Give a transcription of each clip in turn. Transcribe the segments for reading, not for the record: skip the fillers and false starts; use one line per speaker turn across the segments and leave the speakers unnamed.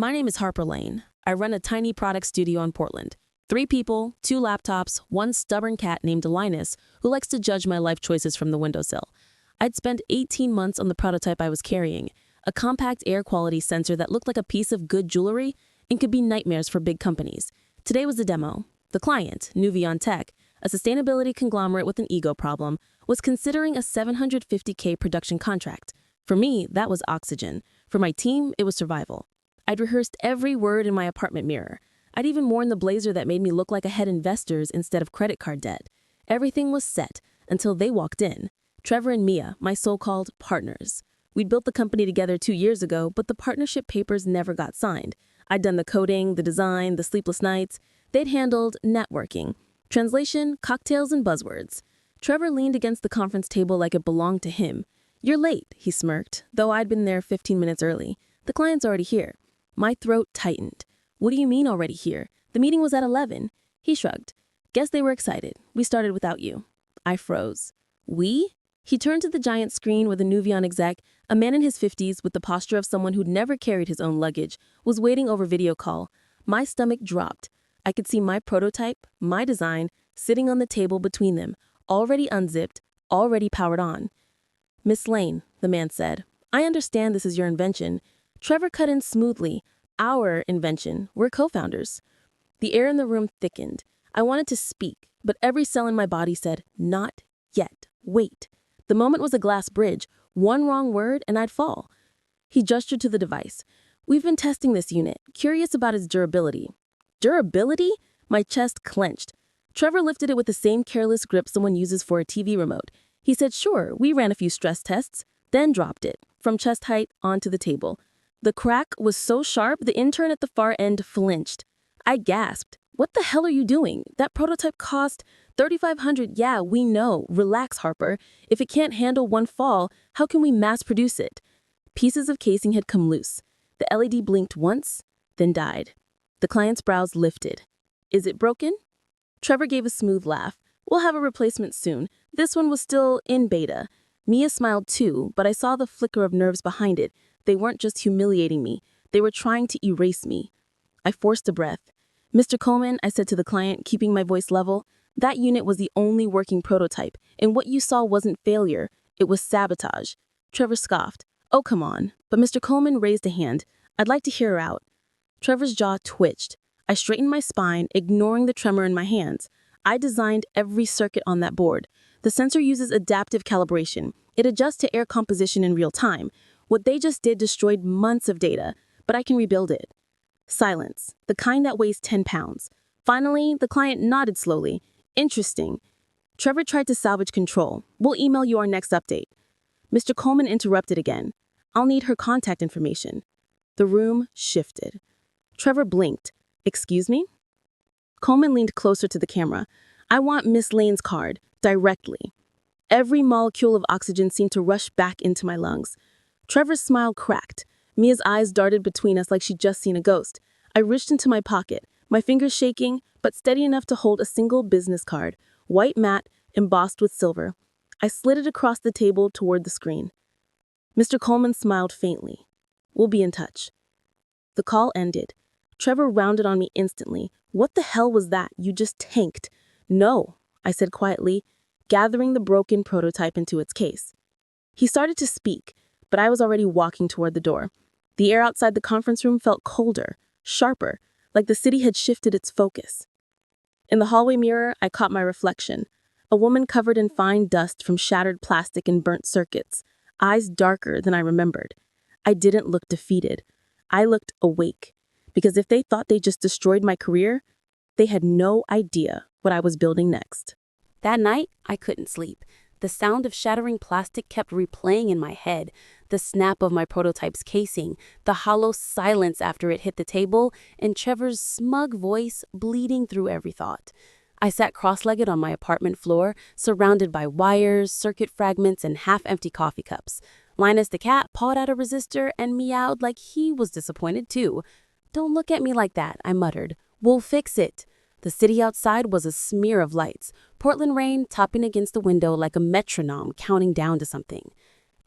My name is Harper Lane. I run a tiny product studio in Portland. 3 people, 2 laptops, 1 stubborn cat named Linus who likes to judge my life choices from the windowsill. I'd spent 18 months on the prototype I was carrying, a compact air quality sensor that looked like a piece of good jewelry and could be nightmares for big companies. Today was the demo. The client, Nuvion Tech, a sustainability conglomerate with an ego problem, was considering a $750K production contract. For me, that was oxygen. For my team, it was survival. I'd rehearsed every word in my apartment mirror. I'd even worn the blazer that made me look like I had investors instead of credit card debt. Everything was set until they walked in. Trevor and Mia, my so-called partners. We'd built the company together 2 years ago, but the partnership papers never got signed. I'd done the coding, the design, the sleepless nights. They'd handled networking, translation, cocktails, and buzzwords. Trevor leaned against the conference table like it belonged to him. "You're late," he smirked, though I'd been there 15 minutes early. "The client's already here." My throat tightened. "What do you mean already here? The meeting was at 11. He shrugged. "Guess they were excited. We started without you." I froze. "We?" He turned to the giant screen where the Nuvion exec, a man in his 50s with the posture of someone who'd never carried his own luggage, was waiting over video call. My stomach dropped. I could see my prototype, my design, sitting on the table between them, already unzipped, already powered on. "Miss Lane," the man said, "I understand this is your invention." Trevor cut in smoothly. "Our invention. We're co-founders." The air in the room thickened. I wanted to speak, but every cell in my body said, "Not yet. Wait." The moment was a glass bridge. One wrong word and I'd fall. He gestured to the device. "We've been testing this unit, curious about its durability." Durability? My chest clenched. Trevor lifted it with the same careless grip someone uses for a TV remote. He said, "Sure, we ran a few stress tests," then dropped it, from chest height onto the table. The crack was so sharp, the intern at the far end flinched. I gasped. "What the hell are you doing? That prototype cost $3,500. Yeah, we know. Relax, Harper. If it can't handle one fall, how can we mass produce it?" Pieces of casing had come loose. The LED blinked once, then died. The client's brows lifted. "Is it broken?" Trevor gave a smooth laugh. "We'll have a replacement soon. This one was still in beta." Mia smiled too, but I saw the flicker of nerves behind it. They weren't just humiliating me. They were trying to erase me. I forced a breath. "Mr. Coleman," I said to the client, keeping my voice level, "that unit was the only working prototype, and what you saw wasn't failure. It was sabotage." Trevor scoffed. "Oh, come on." But Mr. Coleman raised a hand. "I'd like to hear her out." Trevor's jaw twitched. I straightened my spine, ignoring the tremor in my hands. I designed every circuit on that board. The sensor uses adaptive calibration. It adjusts to air composition in real time. What they just did destroyed months of data, but I can rebuild it. Silence, the kind that weighs 10 pounds. Finally, the client nodded slowly. "Interesting." Trevor tried to salvage control. "We'll email you our next update." Mr. Coleman interrupted again. "I'll need her contact information." The room shifted. Trevor blinked. "Excuse me?" Coleman leaned closer to the camera. "I want Miss Lane's card, directly." Every molecule of oxygen seemed to rush back into my lungs. Trevor's smile cracked. Mia's eyes darted between us like she'd just seen a ghost. I reached into my pocket, my fingers shaking, but steady enough to hold a single business card, white matte, embossed with silver. I slid it across the table toward the screen. Mr. Coleman smiled faintly. "We'll be in touch." The call ended. Trevor rounded on me instantly. "What the hell was that? You just tanked." "No," I said quietly, gathering the broken prototype into its case. He started to speak, but I was already walking toward the door. The air outside the conference room felt colder, sharper, like the city had shifted its focus. In the hallway mirror, I caught my reflection. A woman covered in fine dust from shattered plastic and burnt circuits, eyes darker than I remembered. I didn't look defeated. I looked awake, because if they thought they just destroyed my career, they had no idea what I was building next. That night, I couldn't sleep. The sound of shattering plastic kept replaying in my head, the snap of my prototype's casing, the hollow silence after it hit the table, and Trevor's smug voice bleeding through every thought. I sat cross-legged on my apartment floor, surrounded by wires, circuit fragments, and half-empty coffee cups. Linus the cat pawed at a resistor and meowed like he was disappointed too. "Don't look at me like that," I muttered. "We'll fix it." The city outside was a smear of lights, Portland rain topping against the window like a metronome counting down to something.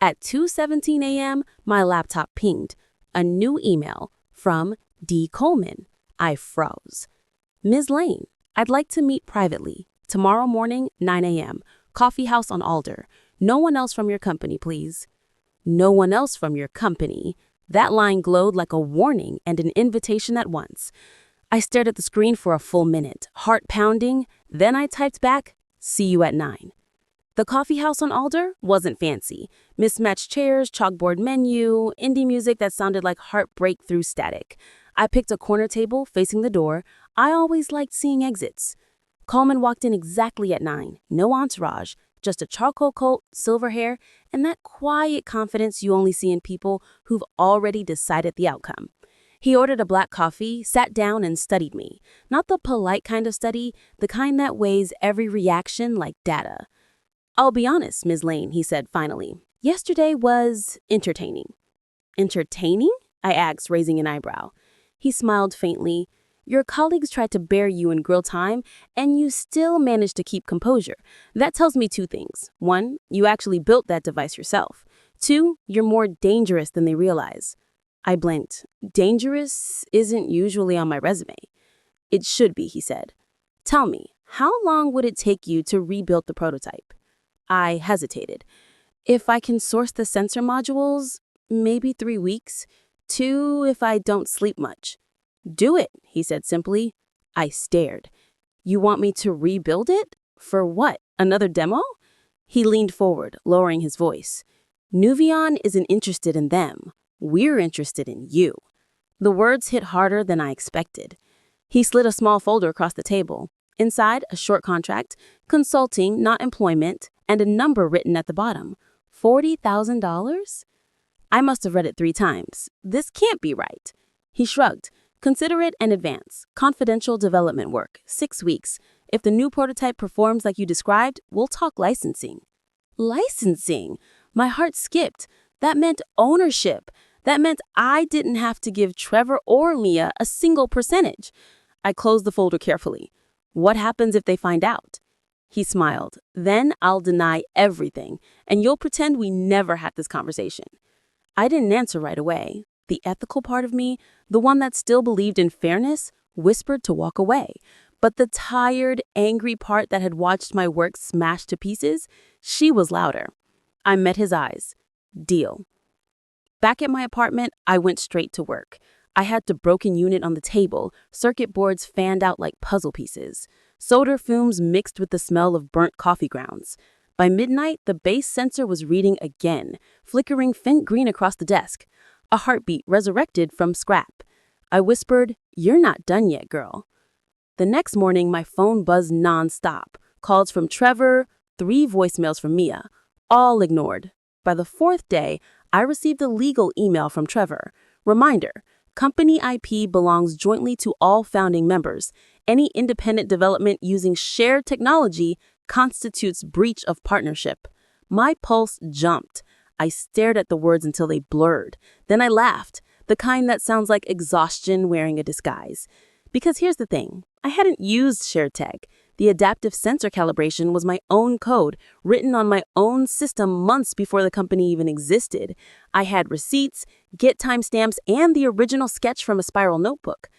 At 2:17 a.m., my laptop pinged. A new email From D. Coleman. I froze. Ms. Lane, I'd like to meet privately. Tomorrow morning, 9 a.m. Coffee house on Alder. No one else from your company, please. No one else from your company. That line glowed like a warning and an invitation at once. I stared at the screen for a full minute, heart pounding. Then I typed back, see you at 9. The coffee house on Alder wasn't fancy. Mismatched chairs, chalkboard menu, indie music that sounded like heartbreak through static. I picked a corner table facing the door. I always liked seeing exits. Coleman walked in exactly at 9. No entourage, just a charcoal coat, silver hair, and that quiet confidence you only see in people who've already decided the outcome. He ordered a black coffee, sat down, and studied me. Not the polite kind of study, the kind that weighs every reaction like data. I'll be honest, Ms. Lane, he said finally. Yesterday was entertaining. Entertaining? I asked, raising an eyebrow. He smiled faintly. Your colleagues tried to bear you in grill time, and you still managed to keep composure. That tells me two things. 1, you actually built that device yourself. 2, you're more dangerous than they realize. I blinked. Dangerous isn't usually on my resume. It should be, he said. Tell me, how long would it take you to rebuild the prototype? I hesitated. If I can source the sensor modules, maybe 3 weeks. 2 if I don't sleep much. Do it, he said simply. I stared. You want me to rebuild it? For what? Another demo? He leaned forward, lowering his voice. Nuvion isn't interested in them. We're interested in you. The words hit harder than I expected. He slid a small folder across the table. Inside, a short contract, consulting, not employment, and a number written at the bottom. $40,000? I must have read it 3 times. This can't be right. He shrugged. Consider it an advance. Confidential development work. 6 weeks. If the new prototype performs like you described, we'll talk licensing. Licensing? My heart skipped. That meant ownership. That meant I didn't have to give Trevor or Mia a single percentage. I closed the folder carefully. What happens if they find out? He smiled. Then I'll deny everything, and you'll pretend we never had this conversation. I didn't answer right away. The ethical part of me, the one that still believed in fairness, whispered to walk away. But the tired, angry part that had watched my work smashed to pieces, she was louder. I met his eyes. Deal. Back at my apartment, I went straight to work. I had the broken unit on the table, circuit boards fanned out like puzzle pieces. Solder fumes mixed with the smell of burnt coffee grounds. By midnight, the base sensor was reading again, flickering faint green across the desk. A heartbeat resurrected from scrap. I whispered, "You're not done yet, girl." The next morning, my phone buzzed nonstop. Calls from Trevor, 3 voicemails from Mia, all ignored. By the 4th day, I received a legal email from Trevor. Reminder, company IP belongs jointly to all founding members. Any independent development using shared technology constitutes breach of partnership. My pulse jumped. I stared at the words until they blurred. Then I laughed, the kind that sounds like exhaustion wearing a disguise. Because here's the thing, I hadn't used shared tech. The adaptive sensor calibration was my own code, written on my own system months before the company even existed. I had receipts, Git timestamps, and the original sketch from a spiral notebook.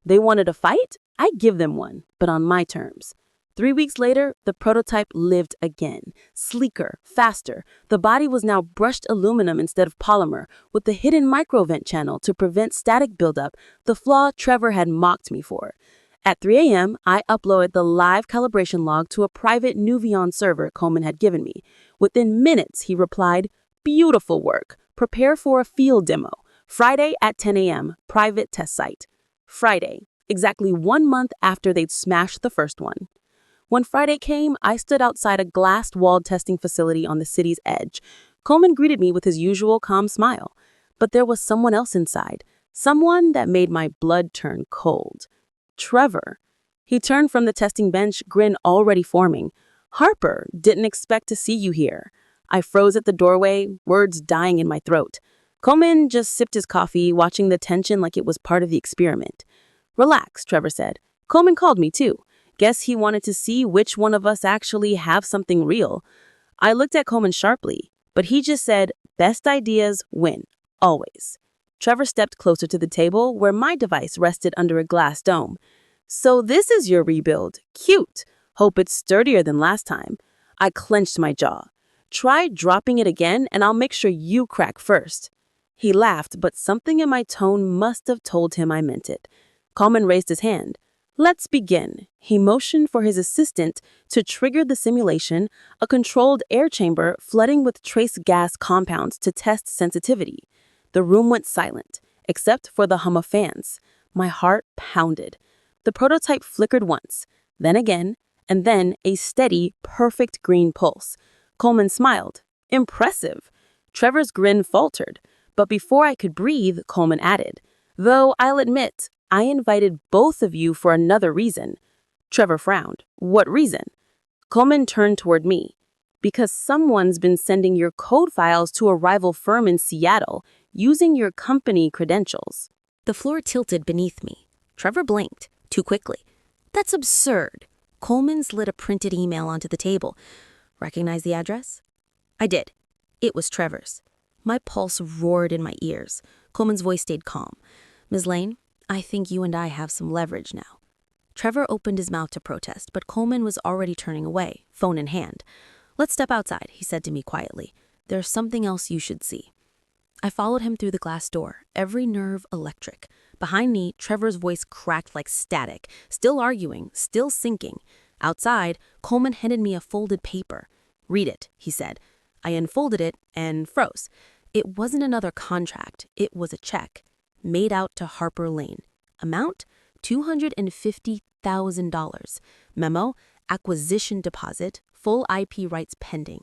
They wanted a fight? I'd give them one, but on my terms. 3 weeks later, the prototype lived again. Sleeker, faster. The body was now brushed aluminum instead of polymer, with the hidden microvent channel to prevent static buildup, the flaw Trevor had mocked me for. At 3 a.m., I uploaded the live calibration log to a private Nuvion server Coleman had given me. Within minutes, he replied, "Beautiful work. Prepare for a field demo. Friday at 10 a.m., private test site." Friday, exactly 1 month after they'd smashed the first one. When Friday came, I stood outside a glass-walled testing facility on the city's edge. Coleman greeted me with his usual calm smile. But there was someone else inside, someone that made my blood turn cold. Trevor. He turned from the testing bench, grin already forming. "Harper, didn't expect to see you here." I froze at the doorway, words dying in my throat. Coleman just sipped his coffee, watching the tension like it was part of the experiment. "Relax," Trevor said. "Coleman called me too. Guess he wanted to see which one of us actually have something real." I looked at Coleman sharply, but he just said, "Best ideas win, always." Trevor stepped closer to the table where my device rested under a glass dome. So this is your rebuild. Cute. Hope it's sturdier than last time. I clenched my jaw. Try dropping it again and I'll make sure you crack first. He laughed, but something in my tone must have told him I meant it. Coleman raised his hand. Let's begin. He motioned for his assistant to trigger the simulation, a controlled air chamber flooding with trace gas compounds to test sensitivity. The room went silent, except for the hum of fans. My heart pounded. The prototype flickered once, then again, and then a steady, perfect green pulse. Coleman smiled. Impressive. Trevor's grin faltered, but before I could breathe, Coleman added, though I'll admit, I invited both of you for another reason. Trevor frowned. What reason? Coleman turned toward me. Because someone's been sending your code files to a rival firm in Seattle using your company credentials.
The floor tilted beneath me. Trevor blinked, too quickly. That's absurd. Coleman slid a printed email onto the table. Recognize the address? I did. It was Trevor's. My pulse roared in my ears. Coleman's voice stayed calm. Ms. Lane, I think you and I have some leverage now. Trevor opened his mouth to protest, but Coleman was already turning away, phone in hand. Let's step outside, he said to me quietly. There's something else you should see. I followed him through the glass door, every nerve electric. Behind me, Trevor's voice cracked like static, still arguing, still sinking. Outside, Coleman handed me a folded paper. Read it, he said. I unfolded it and froze. It wasn't another contract. It was a check, made out to Harper Lane. Amount? $250,000. Memo? Acquisition deposit. Full IP rights pending.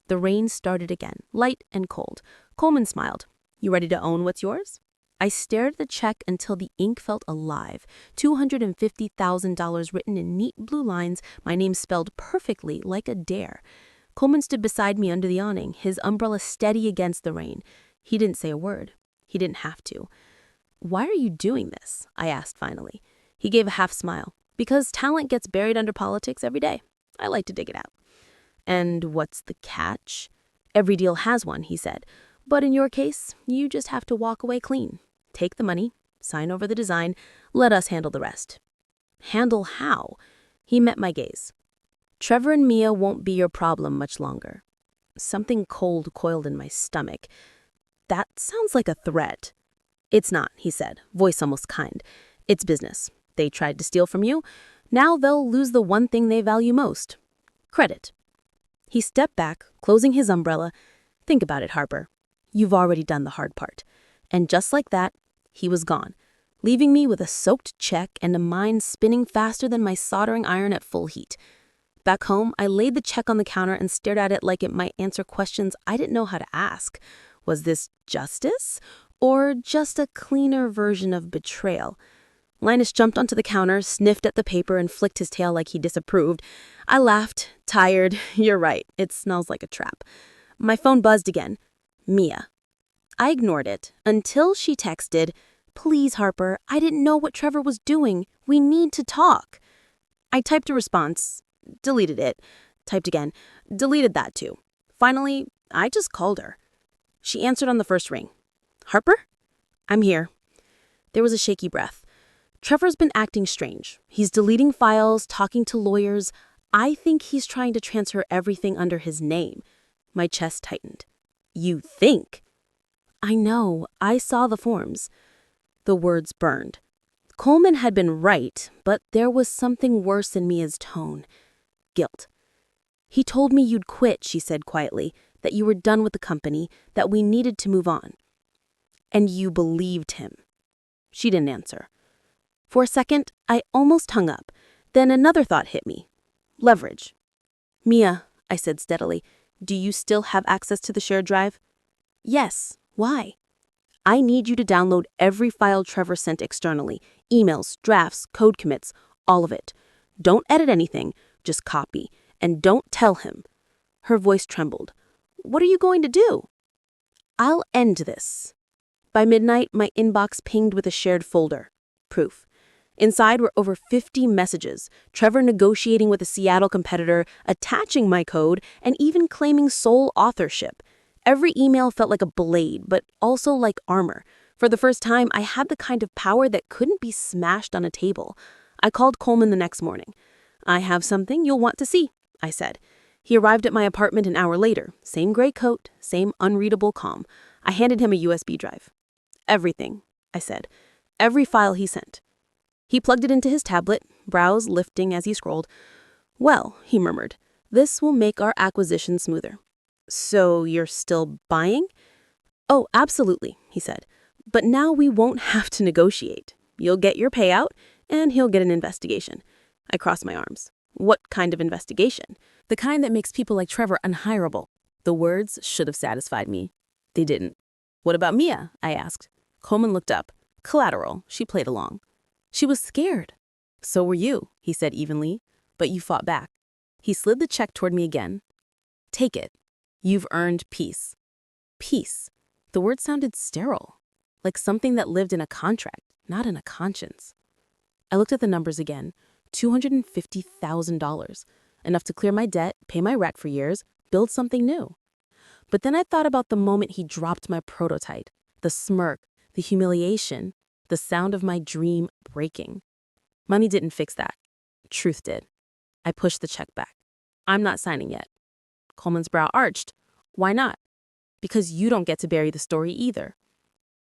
The rain started again, light and cold. Coleman smiled. You ready to own what's yours? I stared at the check until the ink felt alive. $250,000 written in neat blue lines, my name spelled perfectly like a dare. Coleman stood beside me under the awning, his umbrella steady against the rain. He didn't say a word. He didn't have to. Why are you doing this? I asked finally. He gave a half smile. Because talent gets buried under politics every day. I like to dig it out. And what's the catch? Every deal has one, he said. But in your case, you just have to walk away clean. Take the money, sign over the design, let us handle the rest. Handle how? He met my gaze. Trevor and Mia won't be your problem much longer. Something cold coiled in my stomach. That sounds like a threat. It's not, he said, voice almost kind. It's business. They tried to steal from you. Now they'll lose the one thing they value most. Credit. He stepped back, closing his umbrella. Think about it, Harper. You've already done the hard part. And just like that, he was gone, leaving me with a soaked check and a mind spinning faster than my soldering iron at full heat. Back home, I laid the check on the counter and stared at it like it might answer questions I didn't know how to ask. Was this justice? Or just a cleaner version of betrayal? Linus jumped onto the counter, sniffed at the paper, and flicked his tail like he disapproved. I laughed, tired. You're right, it smells like a trap. My phone buzzed again. Mia. I ignored it until she texted, Please, Harper, I didn't know what Trevor was doing. We need to talk. I typed a response, deleted it, typed again, deleted that too. Finally, I just called her. She answered on the first ring. Harper? I'm here. There was a shaky breath. Trevor's been acting strange. He's deleting files, talking to lawyers. I think he's trying to transfer everything under his name. My chest tightened. You think? I know. I saw the forms. The words burned. Coleman had been right, but there was something worse in Mia's tone. Guilt. He told me you'd quit, she said quietly, that you were done with the company, that we needed to move on. And you believed him. She didn't answer. For a second, I almost hung up. Then another thought hit me. Leverage. Mia, I said steadily, do you still have access to the shared drive? Yes. Why? I need you to download every file Trevor sent externally. Emails, drafts, code commits, all of it. Don't edit anything, just copy. And don't tell him. Her voice trembled. What are you going to do? I'll end this. By midnight, my inbox pinged with a shared folder. Proof. Inside were over 50 messages, Trevor negotiating with a Seattle competitor, attaching my code, and even claiming sole authorship. Every email felt like a blade, but also like armor. For the first time, I had the kind of power that couldn't be smashed on a table. I called Coleman the next morning. "I have something you'll want to see," I said. He arrived at my apartment an hour later. Same gray coat, same unreadable calm. I handed him a USB drive. "Everything," I said. "Every file he sent." He plugged it into his tablet, brows lifting as he scrolled. "Well," he murmured, "this will make our acquisition smoother." "So you're still buying?" "Oh, absolutely," he said. "But now we won't have to negotiate. You'll get your payout, and he'll get an investigation." I crossed my arms. "What kind of investigation?"
The kind that makes people like Trevor unhireable. The words should have satisfied me. They didn't. "What about Mia?" I asked. Coleman looked up. Collateral. She played along. "She was scared." "So were you," he said evenly. "But you fought back." He slid the check toward me again. "Take it. You've earned peace." Peace. The word sounded sterile, like something that lived in a contract, not in a conscience. I looked at the numbers again. $250,000. Enough to clear my debt, pay my rent for years, build something new. But then I thought about the moment he dropped my prototype, the smirk, the humiliation, the sound of my dream breaking. Money didn't fix that. Truth did. I pushed the check back. "I'm not signing yet." Coleman's brow arched. "Why not?" "Because you don't get to bury the story either."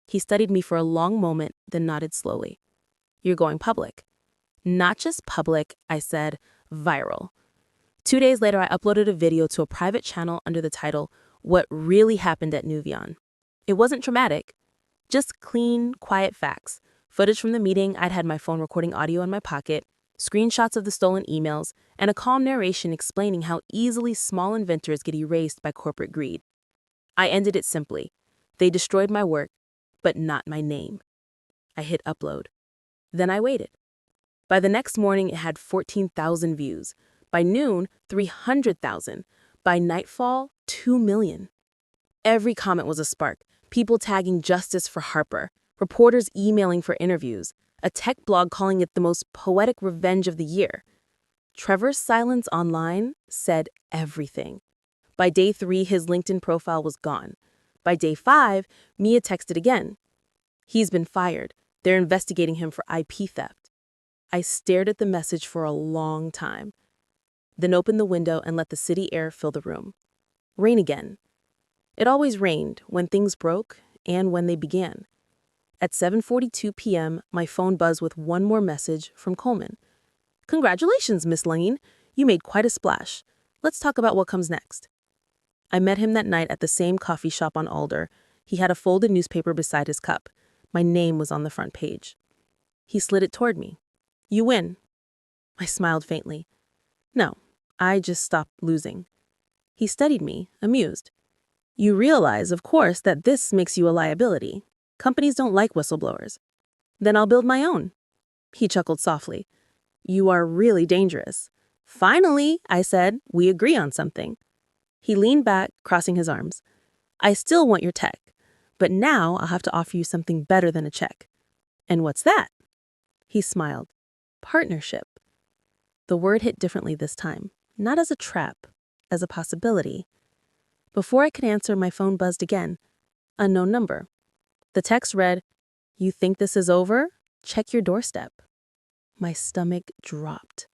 He studied me for a long moment, then nodded slowly. "You're going public." "Not just public," I said, "viral." 2 days later, I uploaded a video to a private channel under the title, "What Really Happened at Nuvion." It wasn't dramatic, just clean, quiet facts. Footage from the meeting. I'd had my phone recording audio in my pocket, screenshots of the stolen emails, and a calm narration explaining how easily small inventors get erased by corporate greed. I ended it simply. They destroyed my work, but not my name. I hit upload. Then I waited. By the next morning, it had 14,000 views. By noon, 300,000. By nightfall, 2 million. Every comment was a spark. People tagging justice for Harper, reporters emailing for interviews, a tech blog calling it the most poetic revenge of the year. Trevor's silence online said everything. By day 3, his LinkedIn profile was gone. By day 5, Mia texted again. "He's been fired. They're investigating him for IP theft." I stared at the message for a long time, then opened the window and let the city air fill the room. Rain again. It always rained when things broke and when they began. At 7:42 p.m., my phone buzzed with one more message from Coleman. "Congratulations, Miss Lane. You made quite a splash. Let's talk about what comes next." I met him that night at the same coffee shop on Alder. He had a folded newspaper beside his cup. My name was on the front page. He slid it toward me. "You win." I smiled faintly. "No, I just stopped losing." He studied me, amused. "You realize, of course, that this makes you a liability. Companies don't like whistleblowers." "Then I'll build my own." He chuckled softly. "You are really dangerous." "Finally," I said, "we agree on something." He leaned back, crossing his arms. "I still want your tech, but now I'll have to offer you something better than a check." "And what's that?" He smiled. "Partnership." The word hit differently this time, not as a trap, as a possibility. Before I could answer, my phone buzzed again. Unknown number. The text read, "You think this is over? Check your doorstep." My stomach dropped.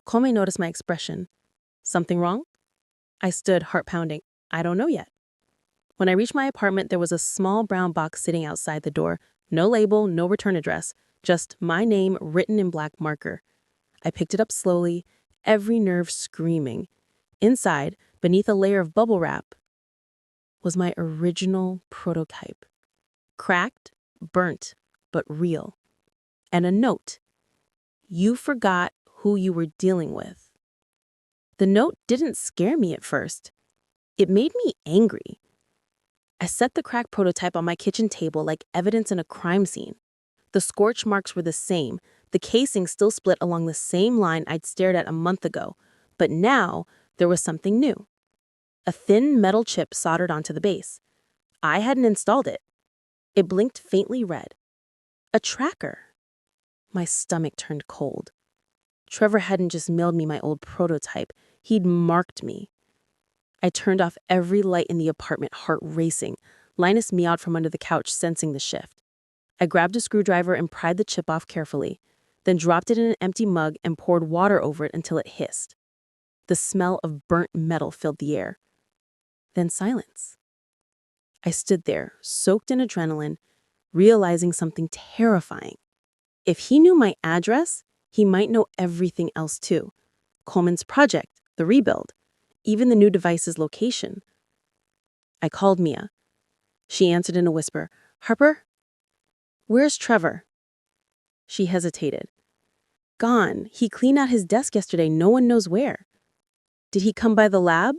Coleman noticed my expression. "Something wrong?" I stood, heart pounding. "I don't know yet." When I reached my apartment, there was a small brown box sitting outside the door. No label, no return address, just my name written in black marker. I picked it up slowly, every nerve screaming. Inside, beneath a layer of bubble wrap, was my original prototype. Cracked, burnt, but real. And a note. "You forgot who you were dealing with." The note didn't scare me at first. It made me angry. I set the cracked prototype on my kitchen table like evidence in a crime scene. The scorch marks were the same, the casing still split along the same line I'd stared at a month ago. But now, there was something new. A thin metal chip soldered onto the base. I hadn't installed it. It blinked faintly red. A tracker. My stomach turned cold. Trevor hadn't just mailed me my old prototype. He'd marked me. I turned off every light in the apartment, heart racing. Linus meowed from under the couch, sensing the shift. I grabbed a screwdriver and pried the chip off carefully, then dropped it in an empty mug and poured water over it until it hissed. The smell of burnt metal filled the air. Then silence. I stood there, soaked in adrenaline, realizing something terrifying. If he knew my address, he might know everything else too. Coleman's project, the rebuild, even the new device's location. I called Mia. She answered in a whisper, "Harper? Where's Trevor?" She hesitated. "Gone. He cleaned out his desk yesterday, no one knows where." "Did he come by the lab?"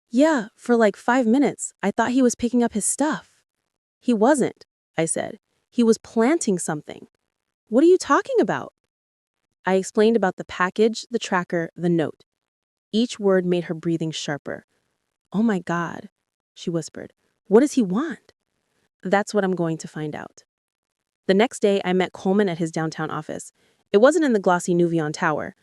"Yeah, for like 5 minutes. I thought he was picking up his stuff." "He wasn't," I said. "He was planting something." "What are you talking about?" I explained about the package, the tracker, the note. Each word made her breathing sharper. "Oh my God," she whispered. "What does he want?" "That's what I'm going to find out." The next day, I met Coleman at his downtown office. It wasn't in the glossy Nouvion Tower.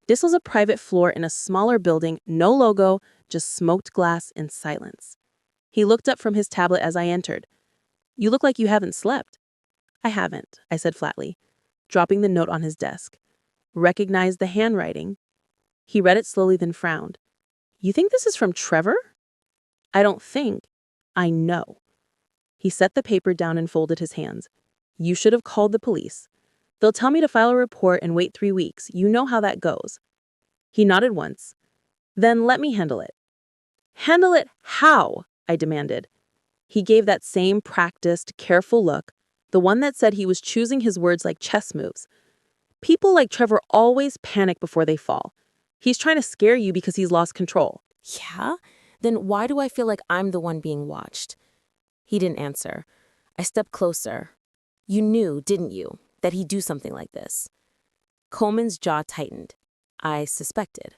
This was a private floor in a smaller building, no logo, just smoked glass and silence. He looked up from his tablet as I entered. "You look like you haven't slept." "I haven't," I said flatly, dropping the note on his desk. Recognized the handwriting. He read it slowly, then frowned. "You think this is from Trevor?" "I don't think. I know." He set the paper down and folded his hands. "You should have called the police. They'll tell me to file a report and wait 3 weeks. You know how that goes." He nodded once. "Then let me handle it." "Handle it how?" I demanded. He gave that same practiced, careful look, the one that said he was choosing his words like chess moves. "People like Trevor always panic before they fall. He's trying to scare you because he's lost control."
"Yeah? Then why do I feel like I'm the one being watched?" He didn't answer. I stepped closer. "You knew, didn't you, that he'd do something like this?" Coleman's jaw tightened. "I suspected."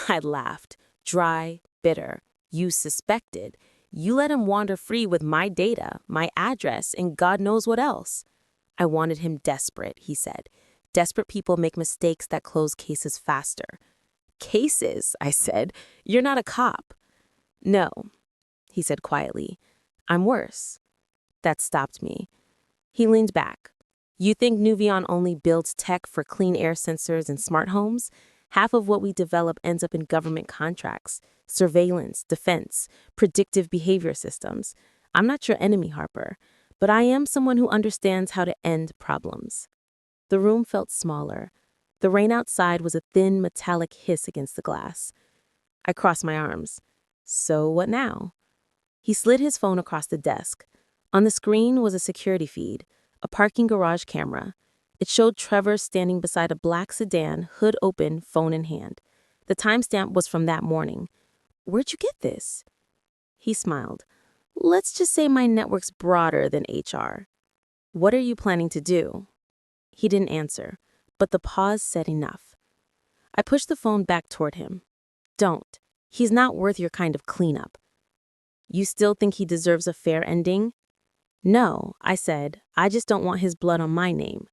I laughed, dry, bitter. "You suspected? You let him wander free with my data, my address, and God knows what else." "I wanted him desperate," he said. "Desperate people make mistakes that close cases faster." "Cases?" I said. "You're not a cop." "No," he said quietly. "I'm worse." That stopped me. He leaned back. "You think Nouvion only builds tech for clean air sensors and smart homes? Half of what we develop ends up in government contracts, surveillance, defense, predictive behavior systems. I'm not your enemy, Harper, but I am someone who understands how to end problems." The room felt smaller. The rain outside was a thin, metallic hiss against the glass. I crossed my arms. "So what now?" He slid his phone across the desk. On the screen was a security feed, a parking garage camera. It showed Trevor standing beside a black sedan, hood open, phone in hand. The timestamp was from that morning. "Where'd you get this?" He smiled. "Let's just say my network's broader than HR." "What are you planning to do?" He didn't answer, but the pause said enough. I pushed the phone back toward him. "Don't. He's not worth your kind of cleanup." "You still think he deserves a fair ending?" "No," I said. "I just don't want his blood on my name."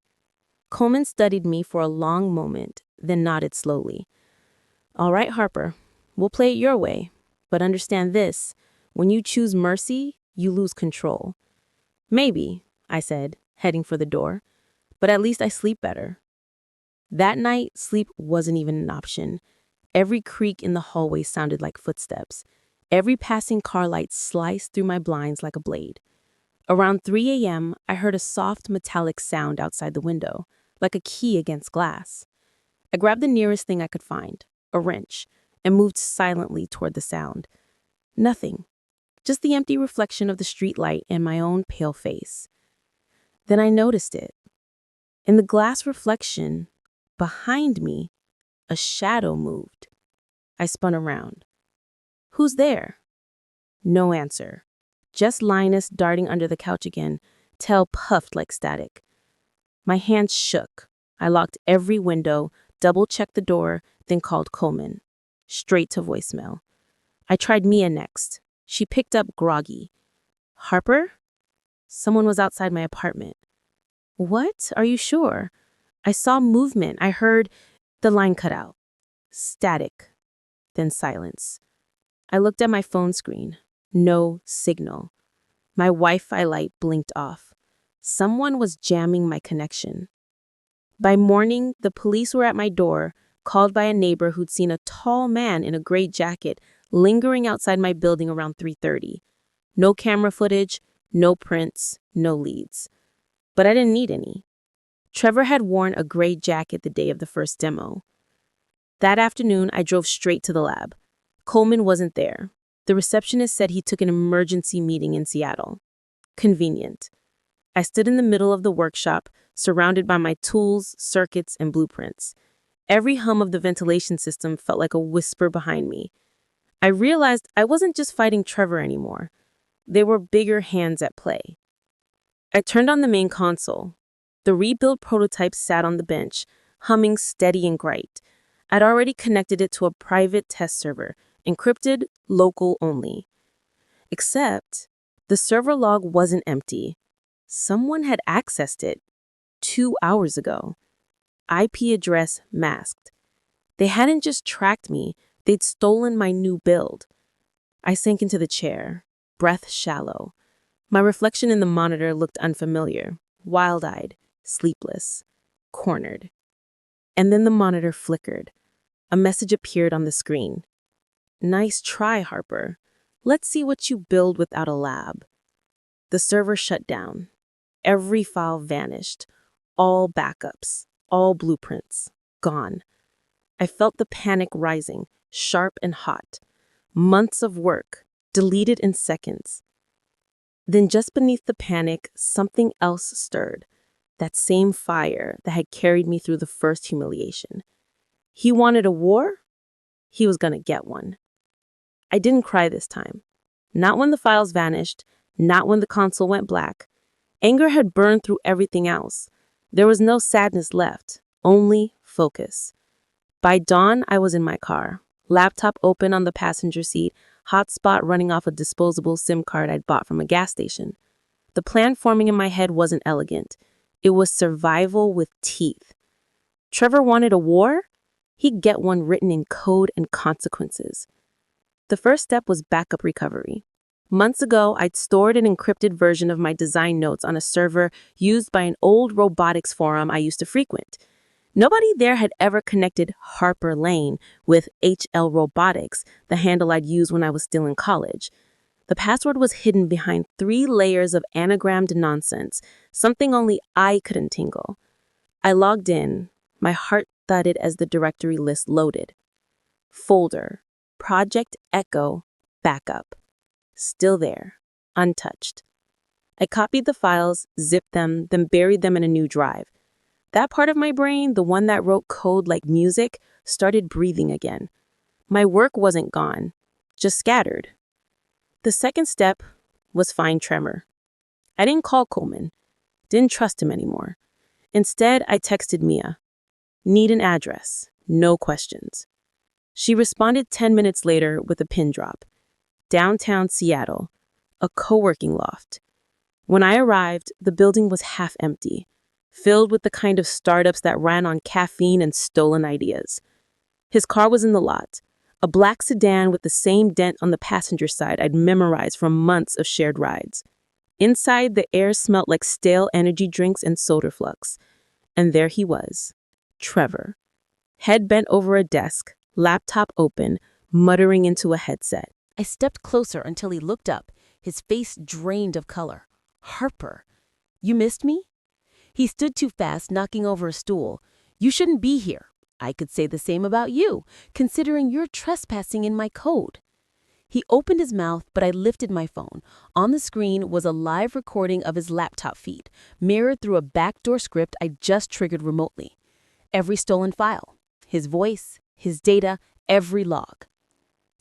Coleman studied me for a long moment, then nodded slowly. "All right, Harper. We'll play it your way. But understand this. When you choose mercy, you lose control." "Maybe," I said, heading for the door. "But at least I sleep better." That night, sleep wasn't even an option. Every creak in the hallway sounded like footsteps. Every passing car light sliced through my blinds like a blade. Around 3 a.m., I heard a soft metallic sound outside the window, like a key against glass. I grabbed the nearest thing I could find, a wrench, and moved silently toward the sound. Nothing, just the empty reflection of the street light and my own pale face. Then I noticed it. In the glass reflection, behind me, a shadow moved. I spun around. "Who's there?" No answer. Just Linus darting under the couch again, tail puffed like static. My hands shook. I locked every window, double-checked the door, then called Coleman. Straight to voicemail. I tried Mia next. She picked up groggy. "Harper?" Someone was outside my apartment. "What? Are you sure?" "I saw movement. I heard..." The line cut out. Static. Then silence. I looked at my phone screen. No signal. My Wi-Fi light blinked off. Someone was jamming my connection. By morning, the police were at my door, called by a neighbor who'd seen a tall man in a gray jacket lingering outside my building around 3:30. No camera footage, no prints, no leads. But I didn't need any. Trevor had worn a gray jacket the day of the first demo. That afternoon, I drove straight to the lab. Coleman wasn't there. The receptionist said he took an emergency meeting in Seattle. Convenient. I stood in the middle of the workshop, surrounded by my tools, circuits, and blueprints. Every hum of the ventilation system felt like a whisper behind me. I realized I wasn't just fighting Trevor anymore. There were bigger hands at play. I turned on the main console. The rebuilt prototype sat on the bench, humming steady and bright. I'd already connected it to a private test server, encrypted, local only. Except, the server log wasn't empty. Someone had accessed it 2 hours ago. IP address masked. They hadn't just tracked me, they'd stolen my new build. I sank into the chair, breath shallow. My reflection in the monitor looked unfamiliar, wild-eyed, sleepless, cornered. And then the monitor flickered. A message appeared on the screen. "Nice try, Harper. Let's see what you build without a lab." The server shut down. Every file vanished. All backups, all blueprints, gone. I felt the panic rising, sharp and hot. Months of work, deleted in seconds. Then just beneath the panic, something else stirred. That same fire that had carried me through the first humiliation. He wanted a war? He was gonna get one. I didn't cry this time. Not when the files vanished, not when the console went black. Anger had burned through everything else. There was no sadness left, only focus. By dawn, I was in my car, laptop open on the passenger seat, hotspot running off a disposable SIM card I'd bought from a gas station. The plan forming in my head wasn't elegant. It was survival with teeth. Trevor wanted a war? He'd get one written in code and consequences. The first step was backup recovery. Months ago, I'd stored an encrypted version of my design notes on a server used by an old robotics forum I used to frequent. Nobody there had ever connected Harper Lane with HL Robotics, the handle I'd used when I was still in college. The password was hidden behind 3 layers of anagrammed nonsense, something only I could untangle. I logged in. My heart thudded as the directory list loaded. Folder, Project Echo, Backup. Still there, untouched. I copied the files, zipped them, then buried them in a new drive. That part of my brain, the one that wrote code like music, started breathing again. My work wasn't gone, just scattered. The second step was find Tremor. I didn't call Coleman, didn't trust him anymore. Instead, I texted Mia. Need an address, no questions. She responded 10 minutes later with a pin drop. Downtown Seattle, a co-working loft. When I arrived, the building was half empty, filled with the kind of startups that ran on caffeine and stolen ideas. His car was in the lot, a black sedan with the same dent on the passenger side I'd memorized from months of shared rides. Inside, the air smelt like stale energy drinks and soda flux. And there he was, Trevor. Head bent over a desk, laptop open, muttering into a headset.
I stepped closer until he looked up, his face drained of color. "Harper, you missed me?" He stood too fast, knocking over a stool. "You shouldn't be here. I could say the same about you, considering you're trespassing in my code." He opened his mouth, but I lifted my phone. On the screen was a live recording of his laptop feed, mirrored through a backdoor script I just triggered remotely. Every stolen file, his voice, his data, every log.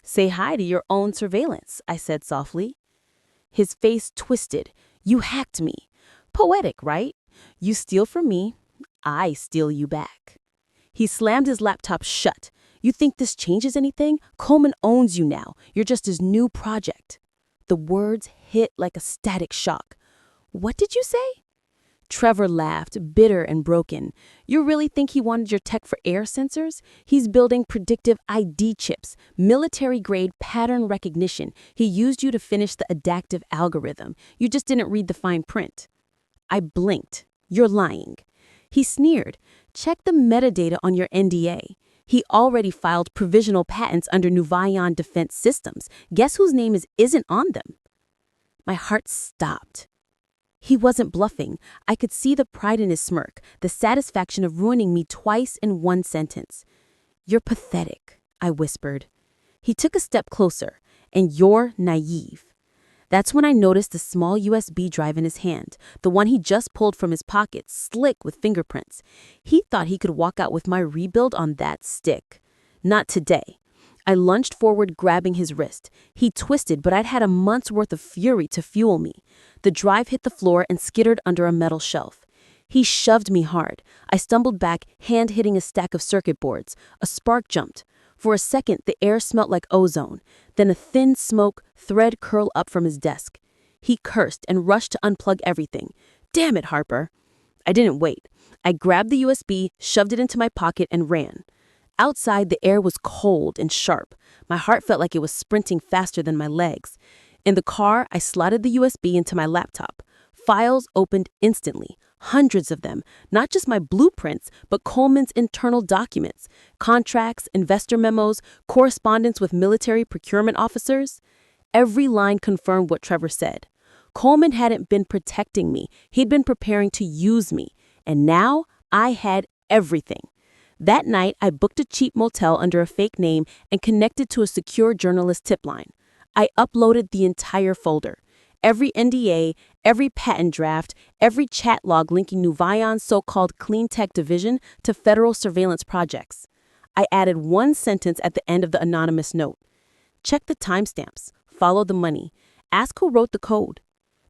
"Say hi to your own surveillance," I said softly. His face twisted. "You hacked me. Poetic, right? You steal from me, I steal you back." He slammed his laptop shut. "You think this changes anything? Coleman owns you now. You're just his new project." The words hit like a static shock. "What did you say?" Trevor laughed, bitter and broken. "You really think he wanted your tech for air sensors? He's building predictive ID chips, military-grade pattern recognition. He used you to finish the adaptive algorithm. You just didn't read the fine print."
I blinked. You're lying. He sneered. Check the metadata on your NDA. He already filed provisional patents under Nuvayan Defense Systems. Guess whose name isn't on them? My heart stopped. He wasn't bluffing. I could see the pride in his smirk, the satisfaction of ruining me twice in one sentence. You're pathetic, I whispered. He took a step closer. And you're naive. That's when I noticed the small USB drive in his hand, the one he just pulled from his pocket, slick with fingerprints. He thought he could walk out with my rebuild on that stick. Not today. I lunged forward, grabbing his wrist. He twisted, but I'd had a month's worth of fury to fuel me. The drive hit the floor and skittered under a metal shelf. He shoved me hard. I stumbled back, hand hitting a stack of circuit boards. A spark jumped. For a second, the air smelt like ozone. Then a thin smoke thread curled up from his desk. He cursed and rushed to unplug everything. Damn it, Harper. I didn't wait. I grabbed the USB, shoved it into my pocket, and ran. Outside, the air was cold and sharp. My heart felt like it was sprinting faster than my legs. In the car, I slotted the USB into my laptop. Files opened instantly. Hundreds of them, not just my blueprints, but Coleman's internal documents, contracts, investor memos, correspondence with military procurement officers. Every line confirmed what Trevor said. Coleman hadn't been protecting me. He'd been preparing to use me. And now I had everything. That night, I booked a cheap motel under a fake name and connected to a secure journalist tip line. I uploaded the entire folder. Every NDA, every patent draft, every chat log linking Nuvayan's so-called clean tech division to federal surveillance projects. I added one sentence at the end of the anonymous note. Check the timestamps, follow the money, ask who wrote the code.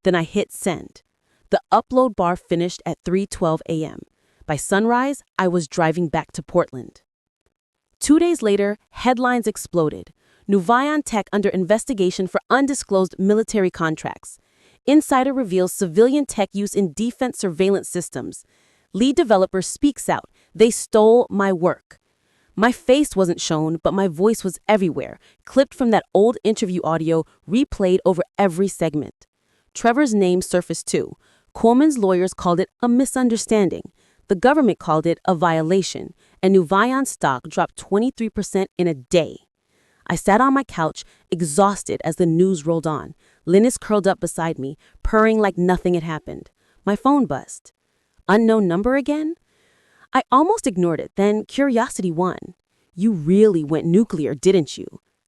Then I hit send. The upload bar finished at 3:12 a.m. By sunrise, I was driving back to Portland. 2 days later, headlines exploded. Nuvayan Tech under investigation for undisclosed military contracts. Insider reveals civilian tech use in defense surveillance systems. Lead developer speaks out. They stole my work. My face wasn't shown, but my voice was everywhere, clipped from that old interview audio, replayed over every segment. Trevor's name surfaced too. Coleman's lawyers called it a misunderstanding. The government called it a violation, and Nuvayan stock dropped 23% in a day. I sat on my couch, exhausted as the news rolled on. Linus curled up beside me, purring like nothing had happened. My phone buzzed. Unknown number again? I almost ignored it, then curiosity won. You really went nuclear, didn't you?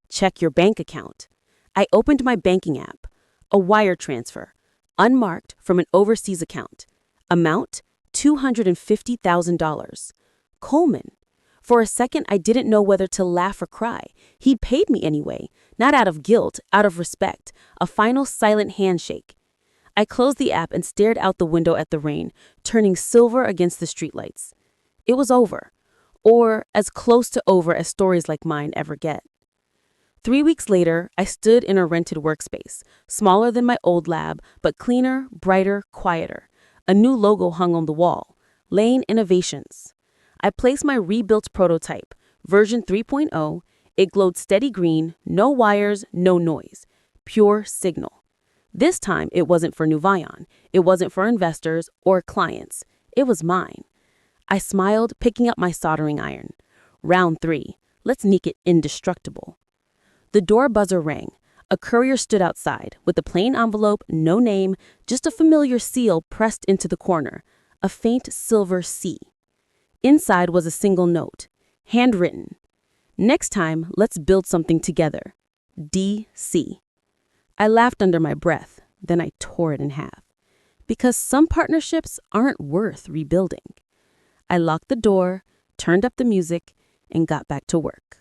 Check your bank account. I opened my banking app. A wire transfer. Unmarked from an overseas account. Amount, $250,000. Coleman. For a second, I didn't know whether to laugh or cry. He'd paid me anyway, not out of guilt, out of respect, a final silent handshake. I closed the app and stared out the window at the rain, turning silver against the streetlights. It was over, or as close to over as stories like mine ever get. 3 weeks later, I stood in a rented workspace, smaller than my old lab, but cleaner, brighter, quieter. A new logo hung on the wall, Lane Innovations. I placed my rebuilt prototype, version 3.0. It glowed steady green, no wires, no noise, pure signal. This time, it wasn't for Nuvayan. It wasn't for investors or clients. It was mine. I smiled, picking up my soldering iron. Round 3. Let's make it indestructible. The door buzzer rang. A courier stood outside, with a plain envelope, no name, just a familiar seal pressed into the corner, a faint silver C. Inside was a single note, handwritten. Next time, let's build something together. D.C. I laughed under my breath, then I tore it in half. Because some partnerships aren't worth rebuilding. I locked the door, turned up the music, and got back to work.